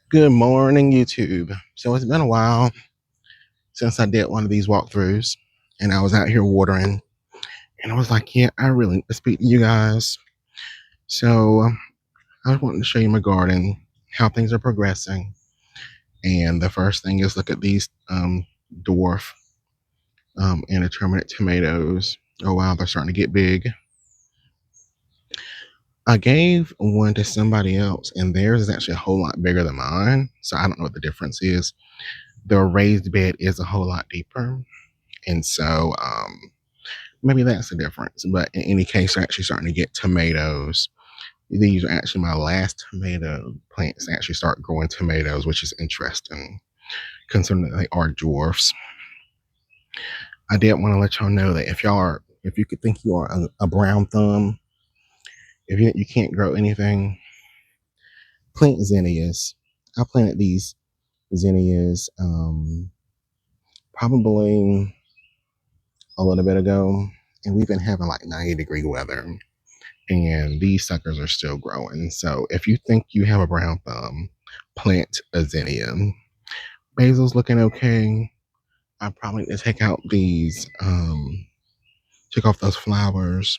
Good morning, YouTube. So it's been a while since I did one of these walkthroughs, and I was out here watering, and I was like, yeah, I really need to speak to you guys. So I was wanting to show you my garden, how things are progressing, and the first thing is look at these dwarf indeterminate tomatoes. Oh wow, they're starting to get big. I gave one to somebody else, and theirs is actually a whole lot bigger than mine. So I don't know what the difference is. The raised bed is a whole lot deeper. And so maybe that's the difference. But in any case, they're actually starting to get tomatoes. These are actually my last tomato plants to actually start growing tomatoes, which is interesting, considering that they are dwarfs. I did want to let y'all know that if you could think you are a brown thumb, if you can't grow anything, plant zinnias. I planted these zinnias probably a little bit ago, and we've been having like 90-degree weather. And these suckers are still growing. So if you think you have a brown thumb, plant a zinnia. Basil's looking okay. I probably need to take out these, take off those flowers.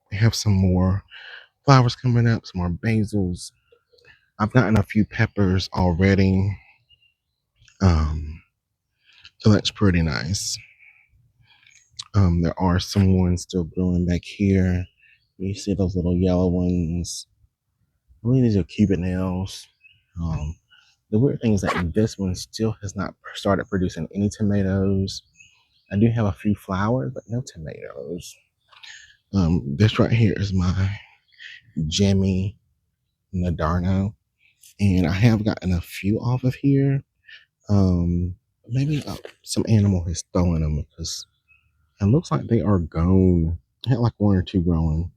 We have some more flowers coming up, some more basils. I've gotten a few peppers already. So that's pretty nice. There are some ones still growing back here. You see those little yellow ones. I believe these are cupid nails. Um, the weird thing is that this one still has not started producing any tomatoes. I do have a few flowers, but no tomatoes. This right here is my Jimmy Nadarno, and I have gotten a few off of here. Maybe some animal has stolen them because it looks like they are gone. I had like one or two growing.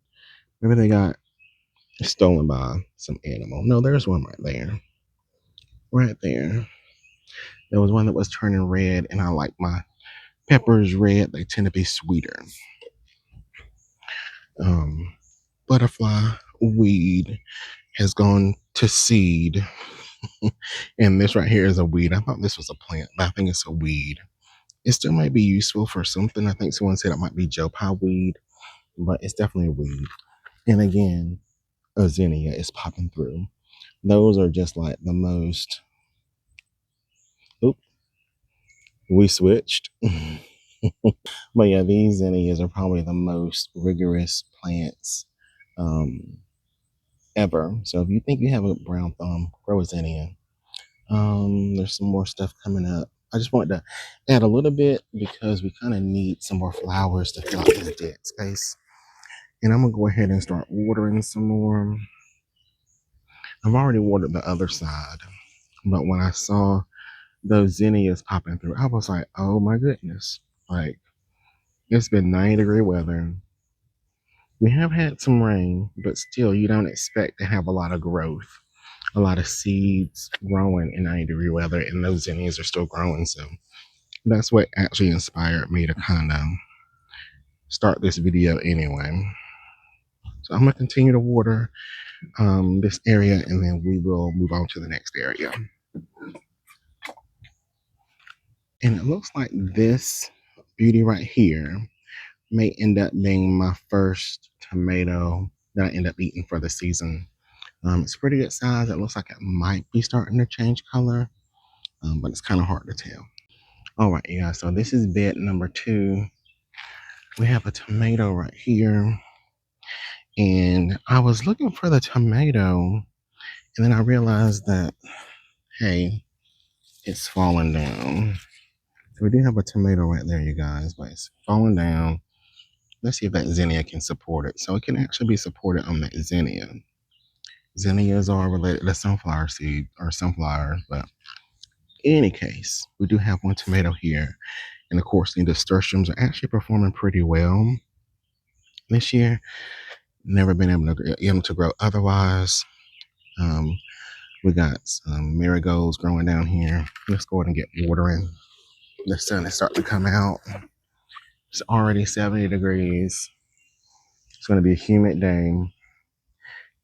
Maybe they got stolen by some animal. No, there's one right there. Right there. There was one that was turning red, and I like my peppers red. They tend to be sweeter. Um, Butterfly weed has gone to seed, and this right here is a weed. I thought this was a plant, but I think it's a weed. It still might be useful for something. I think someone said it might be Joe Pie weed, but it's definitely a weed. And again, a zinnia is popping through. Those are just like the most. Oop, we switched. But yeah, these zinnias are probably the most rigorous plants ever. So if you think you have a brown thumb, grow a zinnia. There's some more stuff coming up. I just wanted to add a little bit because we kind of need some more flowers to fill out this dead space. And I'm gonna go ahead and start watering some more. I've already watered the other side, but when I saw those zinnias popping through, I was like, oh my goodness. Like, it's been 90-degree weather. We have had some rain, but still, you don't expect to have a lot of growth, a lot of seeds growing in 90-degree weather, and those zinnias are still growing. So that's what actually inspired me to kind of start this video anyway. So I'm gonna continue to water this area, and then we will move on to the next area. And it looks like this beauty right here may end up being my first tomato that I end up eating for the season. It's a pretty good size. It looks like it might be starting to change color, but it's kind of hard to tell. All right, yeah, so this is bed number 2. We have a tomato right here, and I was looking for the tomato, and then I realized that, hey, it's falling down. So we do have a tomato right there, you guys, but it's falling down. Let's see if that zinnia can support it. So it can actually be supported on that zinnia. Zinnias are related to sunflower seed or sunflower, but in any case, we do have one tomato here. And of course, the nasturtiums are actually performing pretty well this year. Never been able to get them to grow otherwise. We got some marigolds growing down here. Let's go ahead and get watering. The sun is starting to come out. It's already 70 degrees. It's going to be a humid day.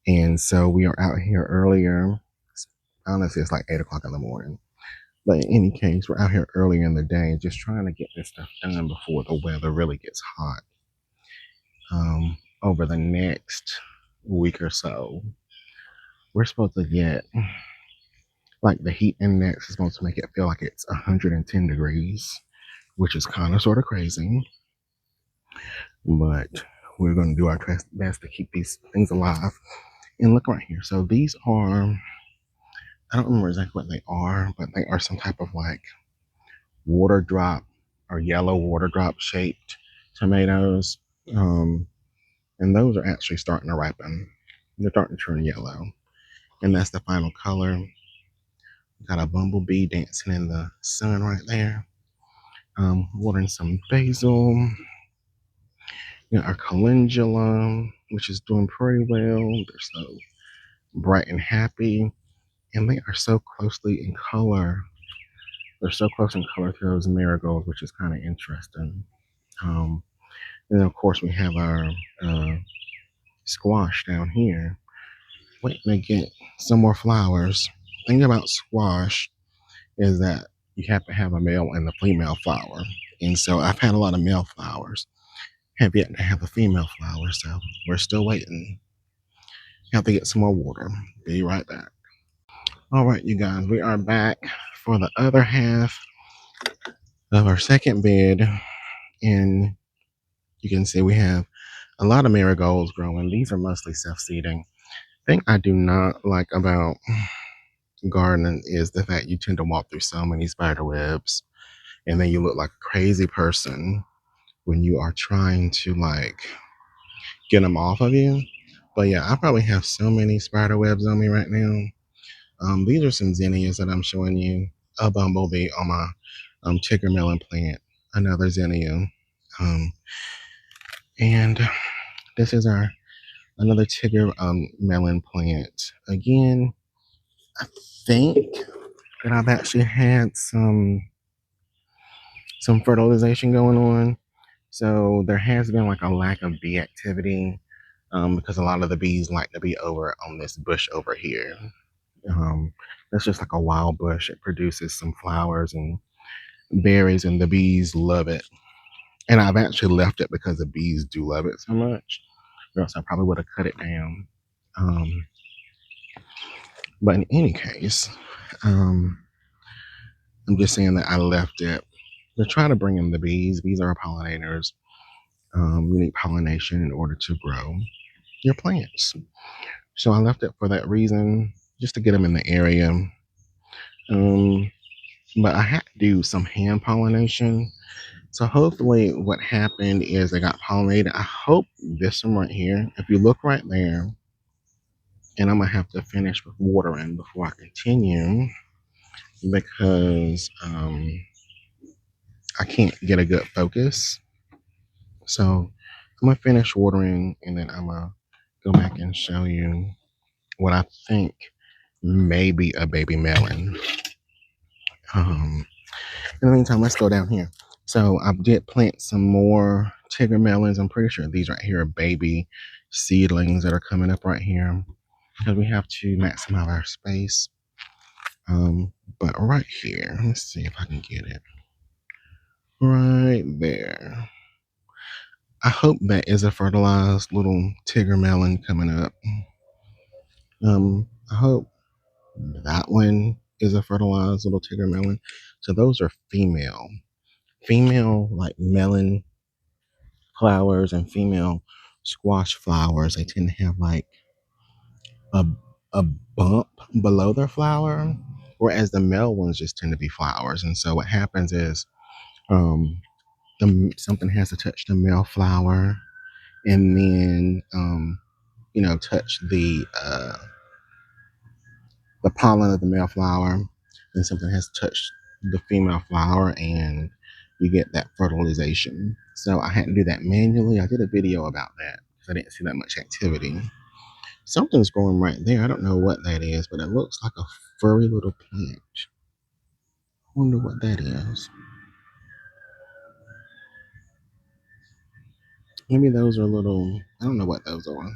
And so we are out here earlier. Honestly, it's like 8 o'clock in the morning. But in any case, we're out here earlier in the day just trying to get this stuff done before the weather really gets hot. Over the next week or so, we're supposed to get like the heat index is supposed to make it feel like it's 110 degrees, which is kind of sort of crazy. But we're going to do our best to keep these things alive. And look right here. So these are, I don't remember exactly what they are, but they are some type of like water drop or yellow water drop shaped tomatoes. Um, and those are actually starting to ripen. They're starting to turn yellow. And that's the final color. Got a bumblebee dancing in the sun right there. Watering some basil. Our calendula, which is doing pretty well. They're so bright and happy. And they are so closely in color. They're so close in color to those marigolds, which is kind of interesting. Um, and then, of course, we have our uh, squash down here. Waiting to get some more flowers. The thing about squash is that you have to have a male and a female flower. And so I've had a lot of male flowers. Have yet to have a female flower, so we're still waiting. Have to get some more water. Be right back. All right, you guys, we are back for the other half of our second bed. And you can see we have a lot of marigolds growing. These are mostly self-seeding. Thing I do not like about gardening is the fact you tend to walk through so many spider webs and then you look like a crazy person when you are trying to like get them off of you. But yeah, I probably have so many spider webs on me right now. These are some zinnias that I'm showing you. A bumblebee on my tiger melon plant, another zinnia. Um, and this is our another tiger melon plant. Again, I think that I've actually had some fertilization going on. So there has been like a lack of bee activity because a lot of the bees like to be over on this bush over here. That's just like a wild bush. It produces some flowers and berries, and the bees love it. And I've actually left it because the bees do love it so much. Or else I probably would have cut it down. Um, but in any case, um, I'm just saying that I left it to try to bring in the bees. Bees are pollinators. You need pollination in order to grow your plants. So I left it for that reason, just to get them in the area. Um, but I had to do some hand pollination. So hopefully what happened is they got pollinated. I hope this one right here, if you look right there, and I'm gonna have to finish with watering before I continue because I can't get a good focus. So I'm gonna finish watering and then I'm gonna go back and show you what I think may be a baby melon. In the meantime, let's go down here. So I did plant some more Tigger melons. I'm pretty sure these right here are baby seedlings that are coming up right here because we have to maximize our space. But right here, let's see if I can get it. Right there. I hope that is a fertilized little Tigger melon coming up. I hope that one is a fertilized little Tigger melon. So those are female. Female like melon flowers and female squash flowers, they tend to have like a, a bump below their flower, whereas the male ones just tend to be flowers. And so what happens is something has to touch the male flower and then, touch the pollen of the male flower. Then something has to touch the female flower and you get that fertilization. So I had to do that manually. I did a video about that because I didn't see that much activity. Something's growing right there. I don't know what that is, but it looks like a furry little plant. I wonder what that is. Maybe those are little, I don't know what those are.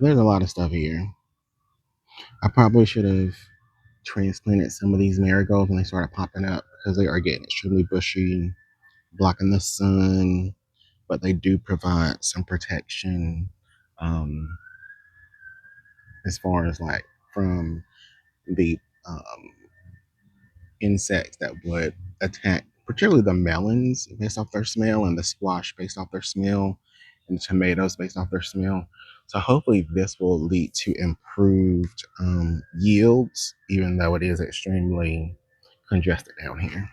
There's a lot of stuff here. I probably should have transplanted some of these marigolds when they started popping up because they are getting extremely bushy, blocking the sun, but they do provide some protection um, as far as like from the um, insects that would attack, particularly the melons based off their smell, and the squash based off their smell, and the tomatoes based off their smell. So hopefully this will lead to improved yields, even though it is extremely congested down here.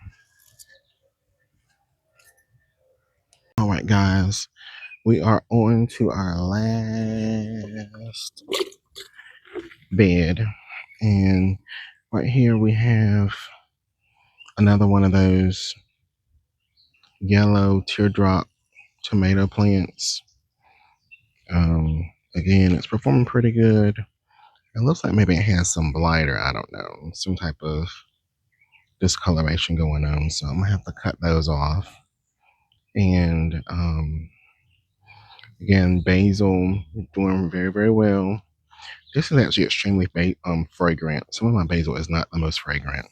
All right, guys, we are on to our last bed, and right here we have another one of those yellow teardrop tomato plants. Again, it's performing pretty good. It looks like maybe it has some blight, or I don't know, some type of discoloration going on. So I'm gonna have to cut those off. And again, basil doing very, very well. This is actually extremely fragrant. Some of my basil is not the most fragrant.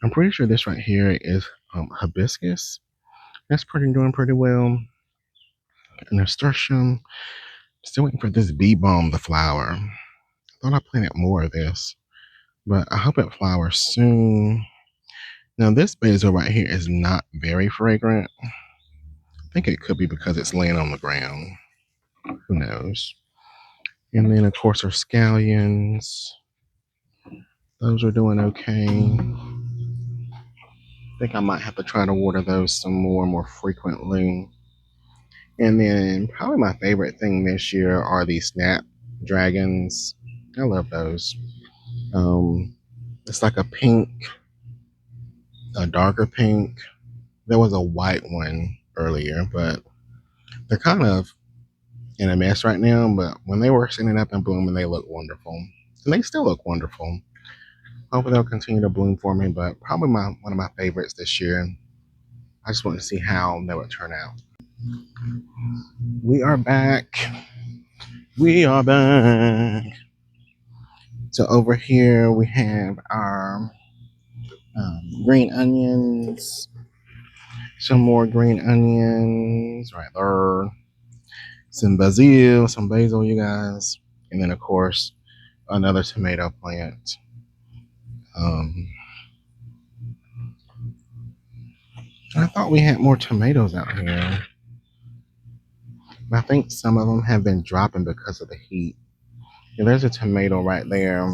I'm pretty sure this right here is hibiscus. That's doing pretty well. And nasturtium. Still waiting for this bee balm to flower. I thought I planted more of this, but I hope it flowers soon. Now this basil right here is not very fragrant. I think it could be because it's laying on the ground. Who knows? And then of course our scallions. Those are doing okay. I think I might have to try to water those some more frequently. And then probably my favorite thing this year are these snapdragons. I love those. It's like a pink, a darker pink. There was a white one earlier, but they're kind of in a mess right now. But when they were sitting up and blooming, they look wonderful, and they still look wonderful. Hopefully they'll continue to bloom for me. But probably one of my favorites this year. I just want to see how they would turn out. We are back. We are back. So over here we have our green onions. Some more green onions right there. Some basil, you guys, and then of course another tomato plant. Um, I thought we had more tomatoes out here. I think some of them have been dropping because of the heat. Yeah, there's a tomato right there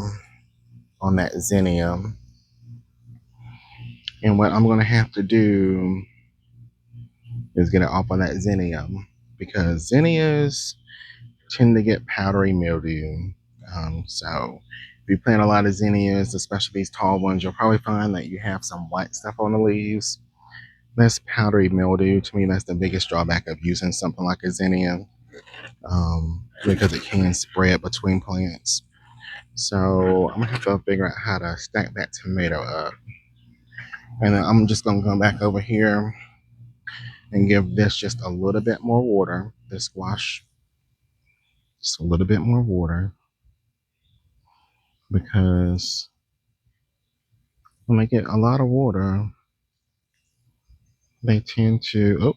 on that zinnia. And what I'm going to have to do is get it off on that zinnia, because zinnias tend to get powdery mildew. So if you plant a lot of zinnias, especially these tall ones, you'll probably find that you have some white stuff on the leaves. That's powdery mildew. To me, that's the biggest drawback of using something like a zinnia, because it can spread between plants. So I'm gonna have to figure out how to stack that tomato up. And then I'm just gonna come back over here and give this just a little bit more water. This squash, just a little bit more water, because when they get a lot of water, they tend to,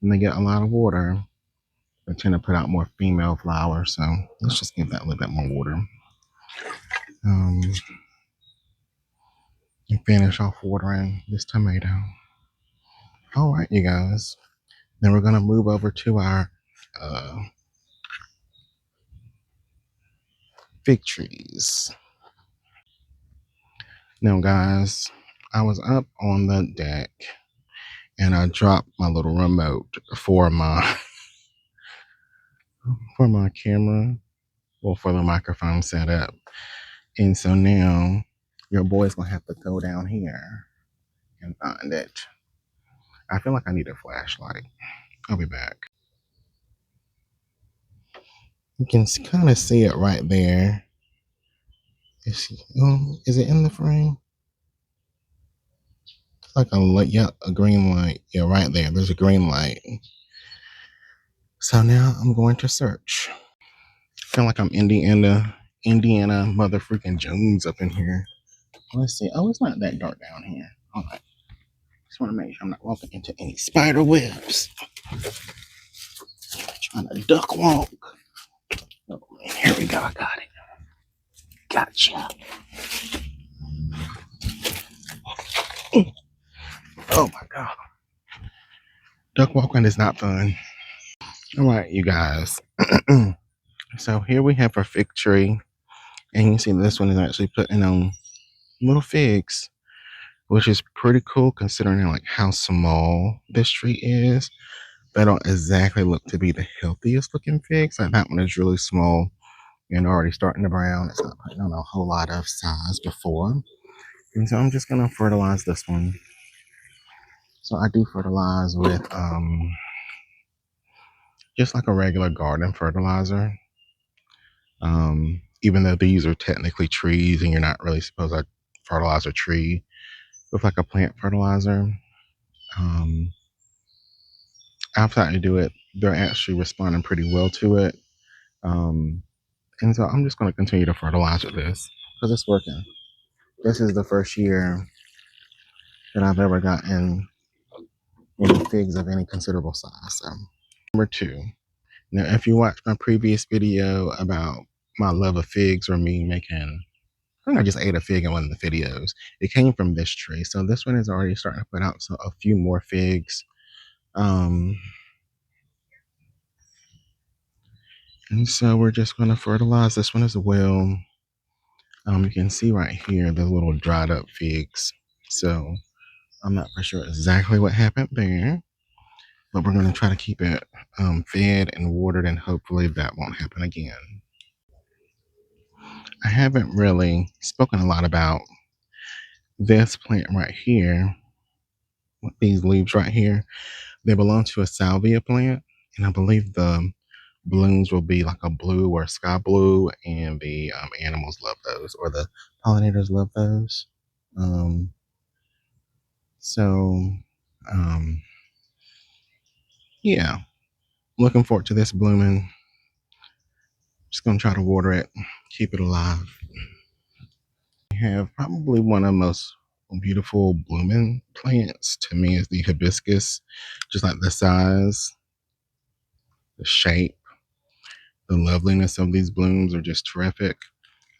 when they get a lot of water, they tend to put out more female flowers. So let's just give that a little bit more water. Um, and finish off watering this tomato. All right, you guys. Then we're gonna move over to our fig trees. Now, guys, I was up on the deck and I dropped my little remote for my camera, well, for the microphone setup. And so now your boy's gonna have to go down here and find it. I feel like I need a flashlight. I'll be back. You can kind of see it right there. Is it in the frame? It's like a green light. Yeah, right there. There's a green light. So now I'm going to search. Feel like I'm Indiana mother freaking Jones up in here. Let's see. Oh, it's not that dark down here. All right. Just want to make sure I'm not walking into any spider webs. Trying to duck walk. Oh, here we go. I got it. Gotcha. Oh my God. Duck walking is not fun. All right, you guys. So here we have our fig tree. And you can see this one is actually putting on little figs, which is pretty cool considering like how small this tree is. They don't exactly look to be the healthiest looking figs. Like that one is really small and already starting to brown. It's not putting on a whole lot of size before. And so I'm just gonna fertilize this one. So I do fertilize with just like a regular garden fertilizer. Even though these are technically trees and you're not really supposed to fertilize a tree with like a plant fertilizer. After I do it, they're actually responding pretty well to it. And so I'm just going to continue to fertilize with this because it's working. This is the first year that I've ever gotten any figs of any considerable size. So, number 2. Now, if you watched my previous video about my love of figs or me making, I think I just ate a fig in one of the videos. It came from this tree. So this one is already starting to put out a few more figs. And so we're just going to fertilize this one as well. You can see right here the little dried up figs. So I'm not for sure exactly what happened there, but we're going to try to keep it fed and watered, and hopefully that won't happen again. I haven't really spoken a lot about this plant right here. These leaves right here, they belong to a salvia plant, and I believe the blooms will be like a blue or sky blue, and the animals love those, or the pollinators love those. Um, so, um, yeah, looking forward to this blooming. Just gonna try to water it, keep it alive. We have probably one of the most beautiful blooming plants to me is the hibiscus. Just like the size, the shape, the loveliness of these blooms are just terrific.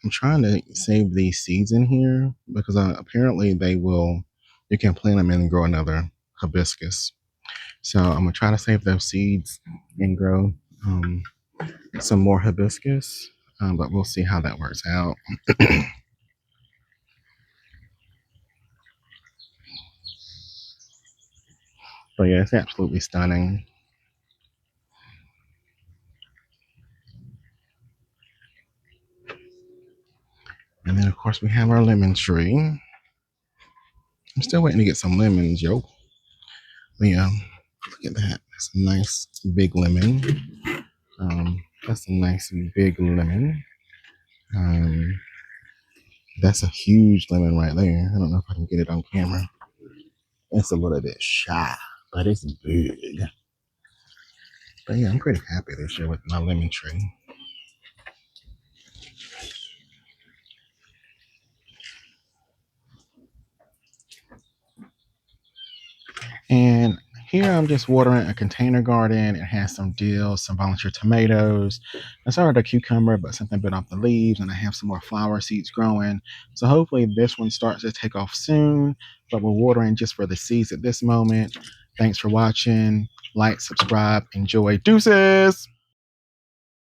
I'm trying to save these seeds in here because apparently you can plant them and grow another hibiscus. So I'm gonna try to save those seeds and grow some more hibiscus, but we'll see how that works out. But yeah, it's absolutely stunning. And then of course we have our lemon tree. I'm still waiting to get some lemons, yo. But yeah, look at that. That's a nice big lemon. That's a nice big lemon. That's a huge lemon right there. I don't know if I can get it on camera. It's a little bit shy, but it's big. But yeah, I'm pretty happy this year with my lemon tree. And here I'm just watering a container garden. It has some dill, some volunteer tomatoes. I started a cucumber, but something bit off the leaves, and I have some more flower seeds growing. So hopefully this one starts to take off soon, but we're watering just for the seeds at this moment. Thanks for watching. Like, subscribe, enjoy. Deuces!